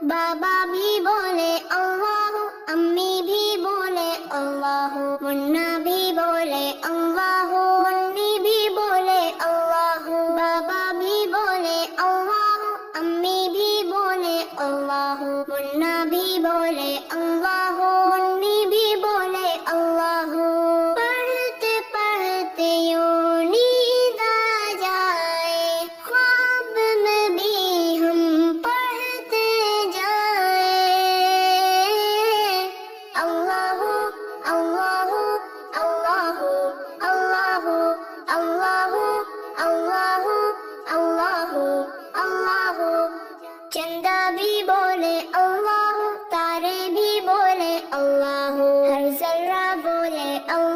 बाबा भी बोले अल्लाह, अम्मी भी बोले अल्लाह, मुन्ना भी बोले अल्लाह, मुन्नी भी बोले अल्लाह। बाबा भी बोले अल्लाह, अम्मी भी बोले अल्लाह, मुन्ना भी बोले अल्लाह, मुन्नी भी बोले अल्लाह। पढ़ते पढ़ते यूं नींद आ जाए, ख्वाब में भी हम पढ़ते जाए। अल्लाह अल्लाह अल्लाह अल्लाह अल्लाह अल्लाह अल्लाह अल्लाह। चंदा भी बोले अल्लाह, तारे भी बोले अल्लाह, हर जर्रा बोले अल्लाह।